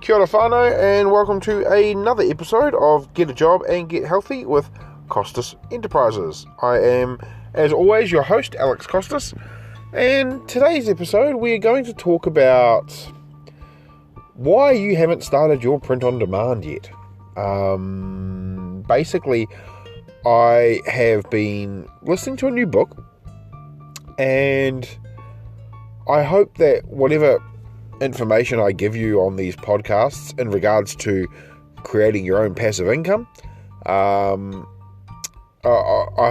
Kia ora whānau, and welcome to another episode of Get a Job and Get Healthy with Costas Enterprises. I am, as always, your host, Alex Costas, and today's episode we're going to talk about why you haven't started your print on demand yet. Basically, I have been listening to a new book, and I hope that whatever information I give you on these podcasts in regards to creating your own passive income, I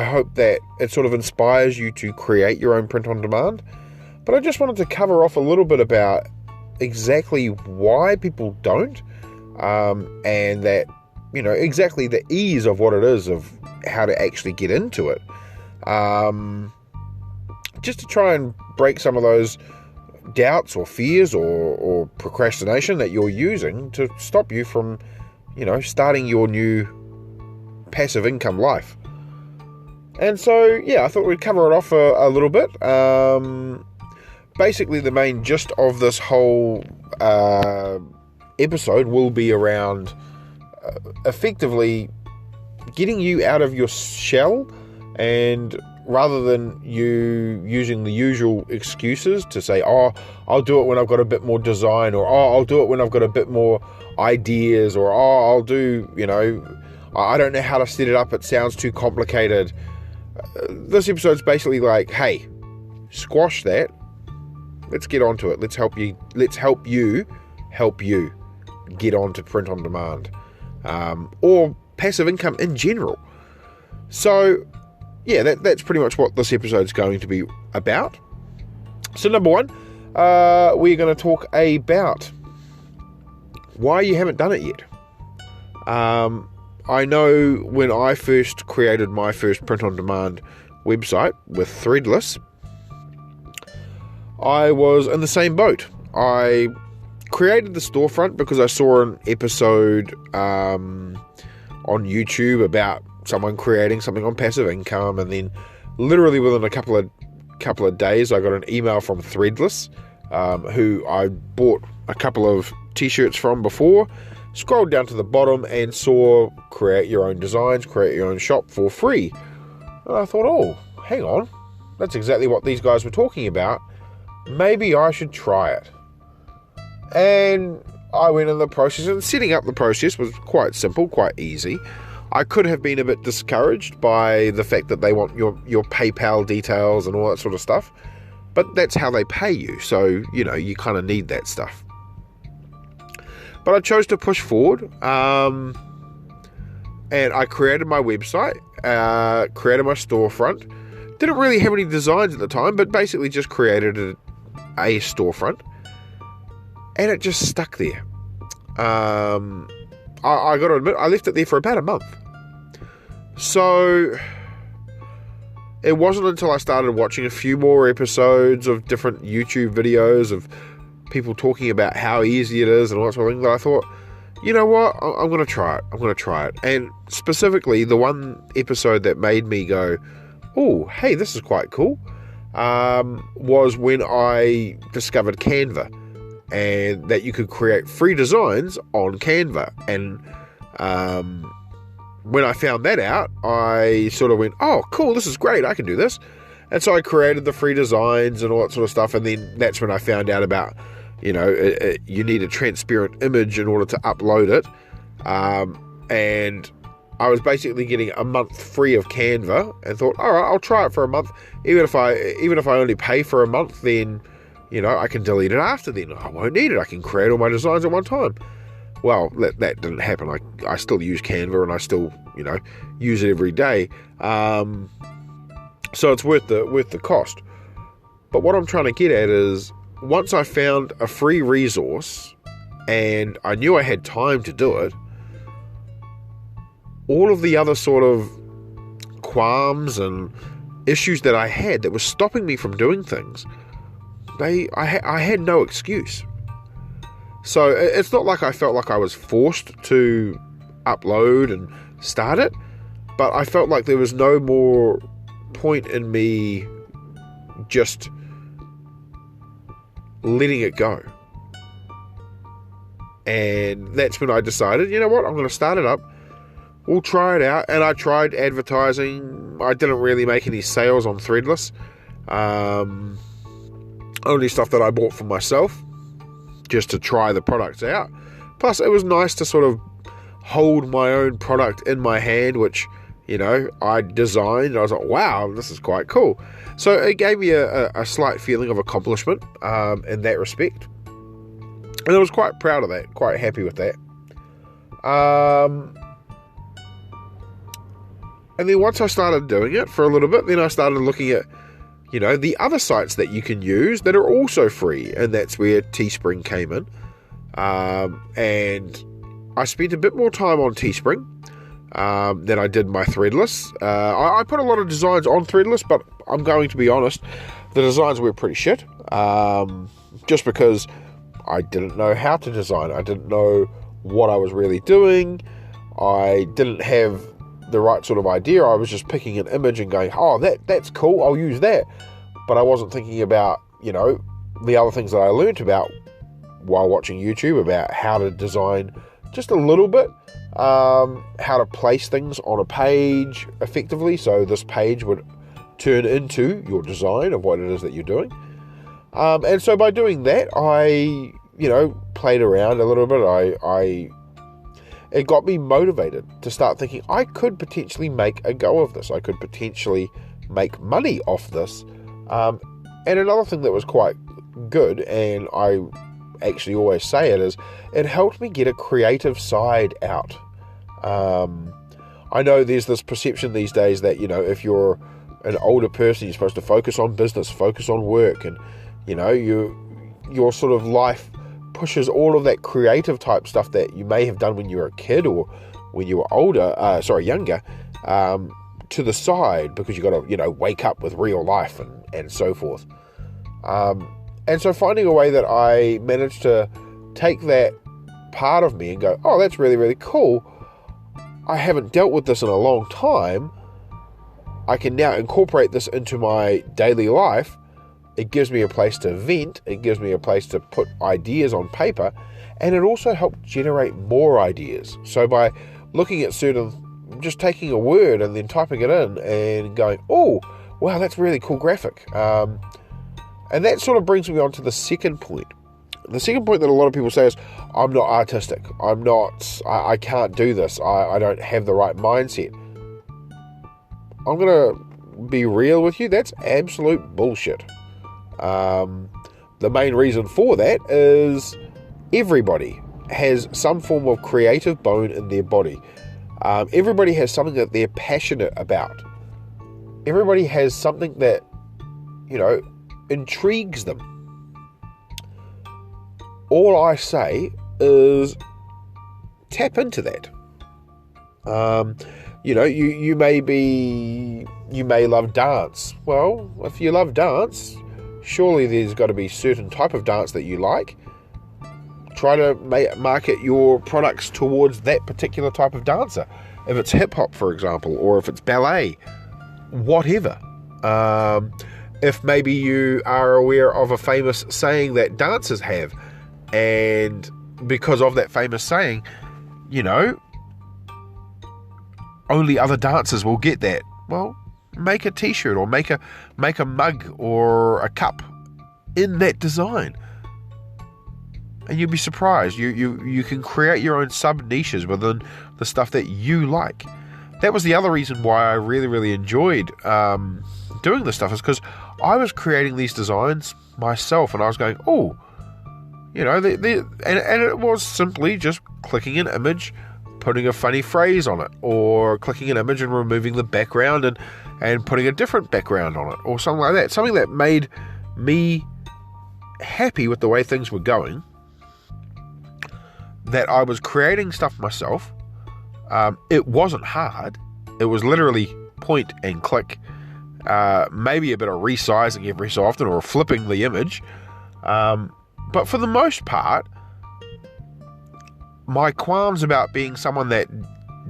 hope that it sort of inspires you to create your own print on demand. But I just wanted to cover off a little bit about exactly why people don't, and that, you know, exactly the ease of what it is, of how to actually get into it, just to try and break some of those doubts or fears or procrastination that you're using to stop you from, you know, starting your new passive income life. And so, yeah, I thought we'd cover it off a little bit. Basically, the main gist of this whole episode will be around effectively getting you out of your shell, and rather than you using the usual excuses to say, oh, I'll do it when I've got a bit more design, or oh, I'll do it when I've got a bit more ideas, or oh, I'll do, you know, I don't know how to set it up, it sounds too complicated. This episode's basically like, hey, squash that. Let's get onto it. Let's help you get onto print on demand, or passive income in general. So, yeah, that's pretty much what this episode's going to be about. So, number one, we're going to talk about why you haven't done it yet. I know when I first created my first print-on-demand website with Threadless, I was in the same boat. I created the storefront because I saw an episode on YouTube about someone creating something on passive income, and then literally within a couple of days I got an email from Threadless, who I bought a couple of t-shirts from before, scrolled down to the bottom and saw create your own designs, create your own shop for free. And I thought, oh, hang on, that's exactly what these guys were talking about. Maybe I should try it. And I went in the process, and setting up the process was quite simple, quite easy. I could have been a bit discouraged by the fact that they want your PayPal details and all that sort of stuff, but that's how they pay you, so, you know, you kind of need that stuff. But I chose to push forward, and I created my website, created my storefront. Didn't really have any designs at the time, but basically just created a storefront, and it just stuck there. I got to admit, I left it there for about a month. So it wasn't until I started watching a few more episodes of different YouTube videos of people talking about how easy it is and all that sort of thing that I thought, you know what, I'm going to try it. And specifically, the one episode that made me go, oh, hey, this is quite cool, was when I discovered Canva, and that you could create free designs on Canva. And when I found that out, I sort of went, oh, cool, this is great, I can do this. And so I created the free designs and all that sort of stuff, and then that's when I found out about, you know, you need a transparent image in order to upload it. And I was basically getting a month free of Canva, and thought, all right, I'll try it for a month. Even if I only pay for a month, then, you know, I can delete it after then. I won't need it. I can create all my designs at one time. Well, that didn't happen. I still use Canva, and I still, you know, use it every day. So it's worth the cost. But what I'm trying to get at is, once I found a free resource and I knew I had time to do it, all of the other sort of qualms and issues that I had that were stopping me from doing things, I had no excuse. So it's not like I felt like I was forced to upload and start it, but I felt like there was no more point in me just letting it go. And that's when I decided, you know what, I'm going to start it up. We'll try it out. And I tried advertising. I didn't really make any sales on Threadless. Only stuff that I bought for myself, just to try the products out. Plus, it was nice to sort of hold my own product in my hand, which, you know, I designed. I was like, wow, this is quite cool. So it gave me a slight feeling of accomplishment in that respect. And I was quite proud of that, quite happy with that. And then once I started doing it for a little bit, then I started looking at, you know, the other sites that you can use that are also free. And that's where Teespring came in. And I spent a bit more time on Teespring than I did my Threadless. I put a lot of designs on Threadless, but I'm going to be honest, the designs were pretty shit. Just because I didn't know how to design. I didn't know what I was really doing. I didn't have the right sort of idea. I was just picking an image and going, oh, that's cool, I'll use that. But I wasn't thinking about, you know, the other things that I learned about while watching YouTube, about how to design just a little bit, how to place things on a page effectively, so this page would turn into your design of what it is that you're doing. And so by doing that, I, you know, played around a little bit. It got me motivated to start thinking I could potentially make a go of this. I could potentially make money off this. And another thing that was quite good, and I actually always say it, is it helped me get a creative side out. I know there's this perception these days that, you know, if you're an older person, you're supposed to focus on business, focus on work, and, you know, your sort of life pushes all of that creative type stuff that you may have done when you were a kid or when you were younger, to the side, because you got to, you know, wake up with real life and so forth. And so finding a way that I managed to take that part of me and go, oh, that's really, really cool. I haven't dealt with this in a long time. I can now incorporate this into my daily life. It gives me a place to vent. It gives me a place to put ideas on paper. And it also helped generate more ideas. So by looking at just taking a word and then typing it in and going, oh, wow, that's a really cool graphic. And that sort of brings me on to the second point. The second point that a lot of people say is, I'm not artistic. I can't do this. I don't have the right mindset. I'm going to be real with you. That's absolute bullshit. The main reason for that is everybody has some form of creative bone in their body. Everybody has something that they're passionate about. Everybody has something that, you know, intrigues them. All I say is tap into that. You know, you may love dance. Well, if you love dance, surely there's got to be certain type of dance that you like. Try to market your products towards that particular type of dancer. If it's hip hop, for example, or if it's ballet, whatever. If maybe you are aware of a famous saying that dancers have, and because of that famous saying, you know, only other dancers will get that. Well, make a t-shirt or make a mug or a cup in that design. And you'll be surprised. You can create your own sub-niches within the stuff that you like. That was the other reason why I really, really enjoyed doing this stuff, is because I was creating these designs myself, and I was going, oh, you know, and it was simply just clicking an image, putting a funny phrase on it, or clicking an image and removing the background and putting a different background on it, or something like that. Something that made me happy with the way things were going, that I was creating stuff myself. It wasn't hard. It was literally point and click, maybe a bit of resizing every so often, or flipping the image. But for the most part, my qualms about being someone that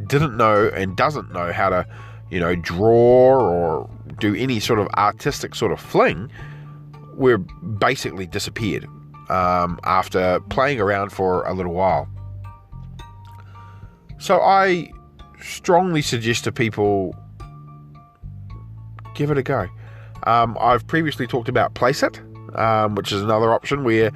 didn't know and doesn't know how to, you know, draw or do any sort of artistic sort of fling were basically disappeared after playing around for a little while. So I strongly suggest to people, give it a go. I've previously talked about Placeit, which is another option where,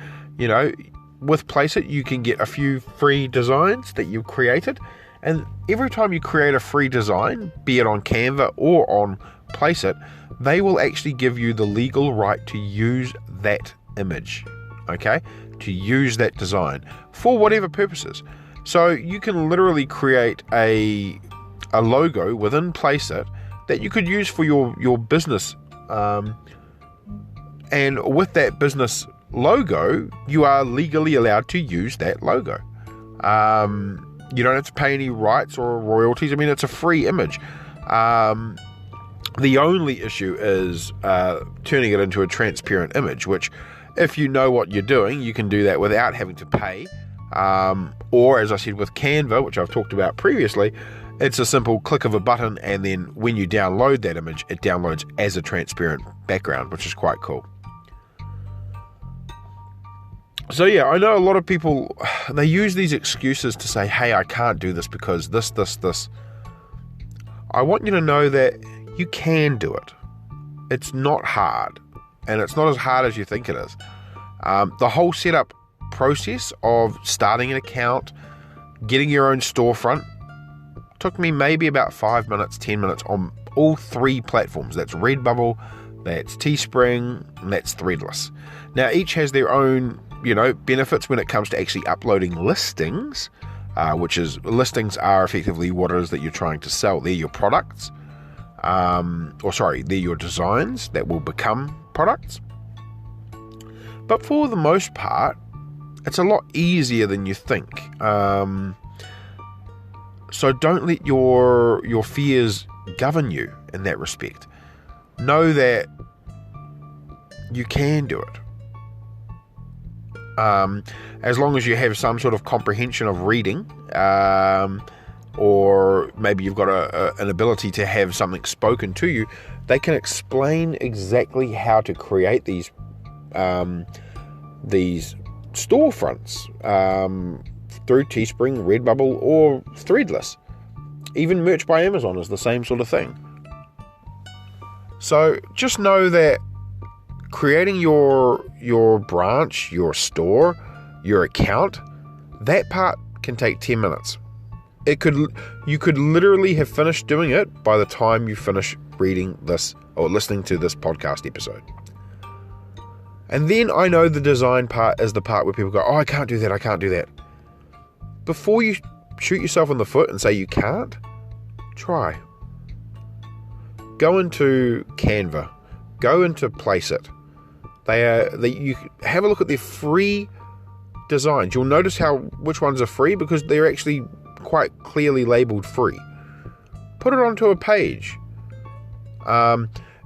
with Placeit you can get a few free designs that you've created, and every time you create a free design, be it on Canva or on Placeit, they will actually give you the legal right to use that image, okay? To use that design for whatever purposes. So you can literally create a logo within Placeit that you could use for your business, and with that business logo, you are legally allowed to use that logo. You don't have to pay any rights or royalties. I mean, it's a free image. The only issue is turning it into a transparent image, which, if you know what you're doing, you can do that without having to pay. Or, as I said, with Canva, which I've talked about previously, it's a simple click of a button, and then when you download that image, it downloads as a transparent background, which is quite cool. So yeah, I know a lot of people, they use these excuses to say, hey, I can't do this because this. I want you to know that you can do it. It's not hard, and it's not as hard as you think it is. The whole setup process of starting an account, getting your own storefront, took me maybe about 5 minutes, 10 minutes on all three platforms. That's Redbubble, that's Teespring, and that's Threadless. Now, each has their own, benefits when it comes to actually uploading listings, listings are effectively what it is that you're trying to sell. They're your products, they're your designs that will become products. But for the most part, it's a lot easier than you think. So don't let your fears govern you in that respect. Know that you can do it. As long as you have some sort of comprehension of reading, or maybe you've got an ability to have something spoken to you, they can explain exactly how to create these storefronts through Teespring, Redbubble, or Threadless. Even Merch by Amazon is the same sort of thing. So just know that creating your branch, your store, your account, that part can take 10 minutes. You could literally have finished doing it by the time you finish reading this or listening to this podcast episode. And then I know the design part is the part where people go, oh, I can't do that. Before you shoot yourself in the foot and say you can't, try. Go into Canva. Go into Placeit. You have a look at their free designs. You'll notice which ones are free because they're actually quite clearly labeled free. Put it onto a page.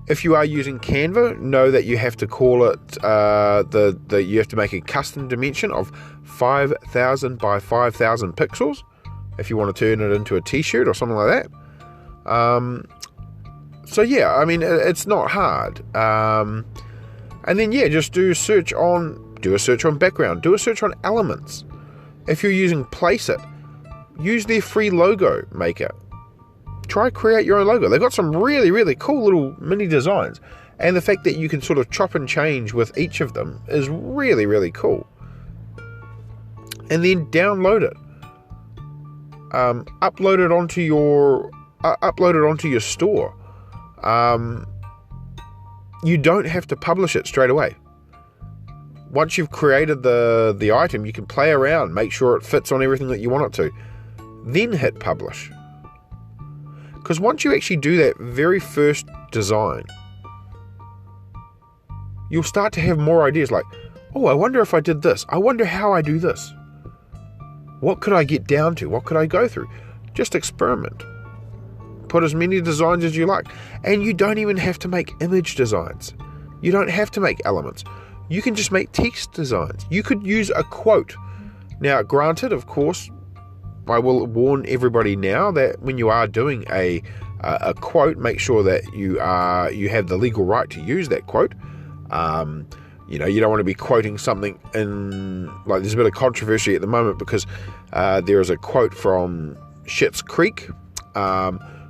If you are using Canva, know that you have to call it you have to make a custom dimension of 5,000 by 5,000 pixels if you want to turn it into a t-shirt or something like that. So yeah, I mean, it's not hard. And then just do a search on background, do a search on elements. If you're using Placeit, use their free logo maker. Try create your own logo. They've got some really, really cool little mini designs. And the fact that you can sort of chop and change with each of them is really, really cool. And then download it. Upload it onto your store. You don't have to publish it straight away. Once you've created the item, you can play around, make sure it fits on everything that you want it to. Then hit publish. Because once you actually do that very first design, you'll start to have more ideas like, oh, I wonder if I did this. I wonder how I do this. What could I get down to? What could I go through? Just experiment. Put as many designs as you like. And you don't even have to make image designs. You don't have to make elements. You can just make text designs. You could use a quote. Now, granted, of course, I will warn everybody now that when you are doing a quote, make sure that you have the legal right to use that quote. You don't want to be quoting something in, like, there's a bit of controversy at the moment because there is a quote from Schitt's Creek,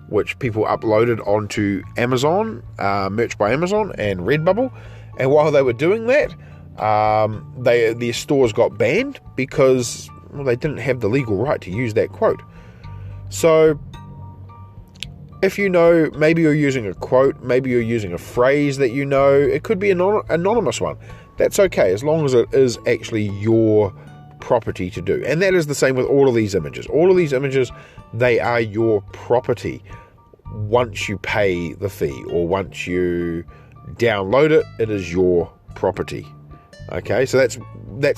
which people uploaded onto Amazon, Merch by Amazon and Redbubble. And while they were doing that, their stores got banned because they didn't have the legal right to use that quote. So if you know, maybe you're using a quote, maybe you're using a phrase that you know, it could be an anonymous one. That's okay, as long as it is actually your property to do. And that is the same with all of these images. All of these images, they are your property once you pay the fee, or once you download it, it is your property. Okay, so that's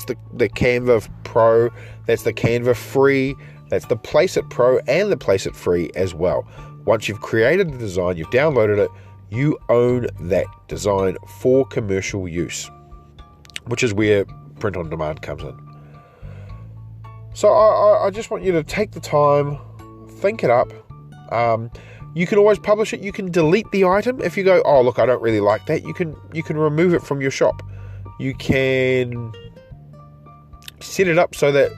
the Canva Pro, that's the Canva Free, that's the Placeit Pro and the Placeit Free as well. Once you've created the design, you've downloaded it, you own that design for commercial use, which is where print on demand comes in. So I just want you to take the time, think it up. You can always publish it. You can delete the item if you go, oh look, I don't really like that. You can remove it from your shop. You can set it up so that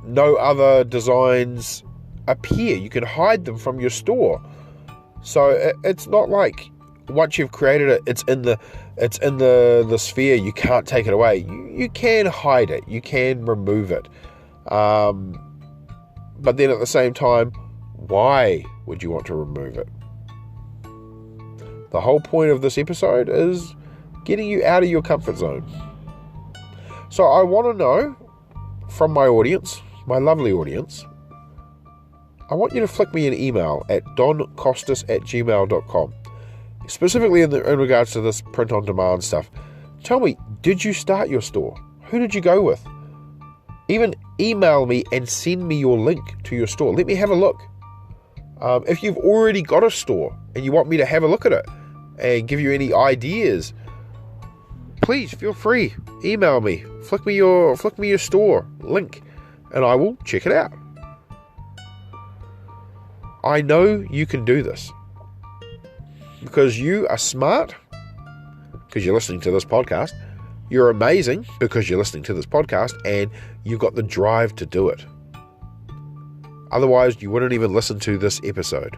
no other designs appear. You can hide them from your store. So it's not like once you've created it, it's in the sphere. You can't take it away. You can hide it. You can remove it. But then at the same time, why would you want to remove it? The whole point of this episode is getting you out of your comfort zone. So I want to know from my audience, my lovely audience, I want you to flick me an email at doncostas@gmail.com. Specifically in regards to this print-on-demand stuff. Tell me, did you start your store? Who did you go with? Even email me and send me your link to your store. Let me have a look. If you've already got a store and you want me to have a look at it and give you any ideas, please feel free. Email me. Flick me your store link and I will check it out. I know you can do this because you are smart, because you're listening to this podcast. You're amazing because you're listening to this podcast, and you've got the drive to do it. Otherwise, you wouldn't even listen to this episode.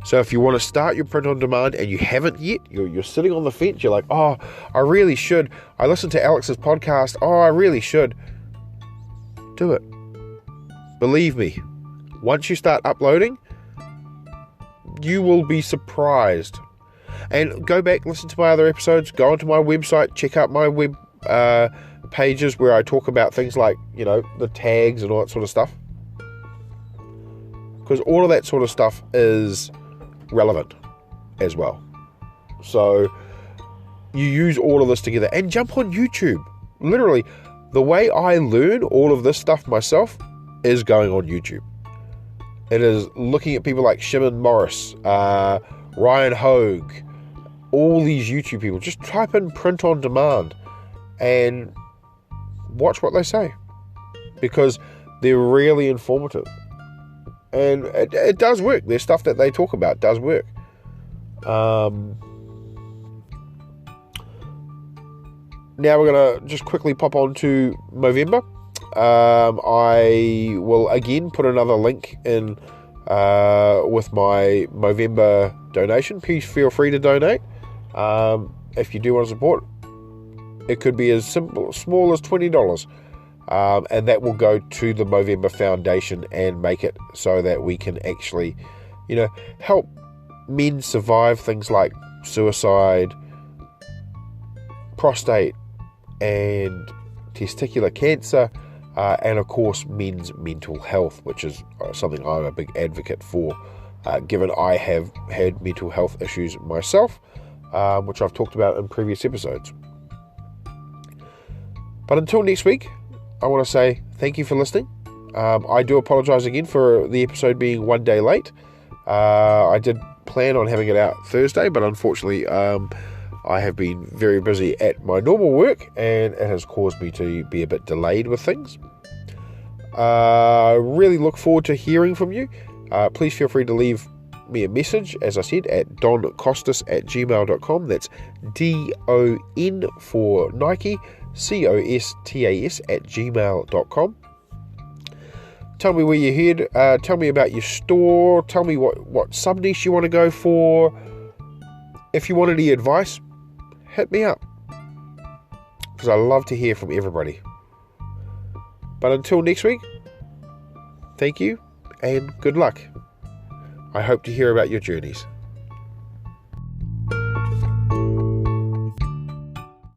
So if you want to start your print on demand and you haven't yet, you're sitting on the fence, you're like, oh, I really should. I listened to Alex's podcast. Oh, I really should. Do it. Believe me, once you start uploading, you will be surprised. And go back, listen to my other episodes, go onto my website, check out my web pages where I talk about things like, the tags and all that sort of stuff. Because all of that sort of stuff is relevant as well. So you use all of this together and jump on YouTube. Literally, the way I learn all of this stuff myself is going on YouTube. It is looking at people like Shimon Morris, Ryan Hogue, all these YouTube people. Just type in print on demand and watch what they say, because they're really informative. And it does work. Their stuff that they talk about does work. Now we're going to just quickly pop on to Movember. I will again put another link in with my Movember donation. Please feel free to donate. If you do want to support, it could be as small as $20. And that will go to the Movember Foundation and make it so that we can actually, help men survive things like suicide, prostate, and testicular cancer, and of course men's mental health, which is something I'm a big advocate for, given I have had mental health issues myself, which I've talked about in previous episodes. But until next week, I want to say thank you for listening. I do apologise again for the episode being one day late. I did plan on having it out Thursday, but unfortunately I have been very busy at my normal work, and it has caused me to be a bit delayed with things. I really look forward to hearing from you. Please feel free to leave me a message, as I said, at doncostas@gmail.com. That's DON for Nike, costas@gmail.com. Tell me where you're headed. Tell me about your store. Tell me what sub-niche you want to go for. If you want any advice, hit me up, because I love to hear from everybody. But until next week, thank you and good luck. I hope to hear about your journeys.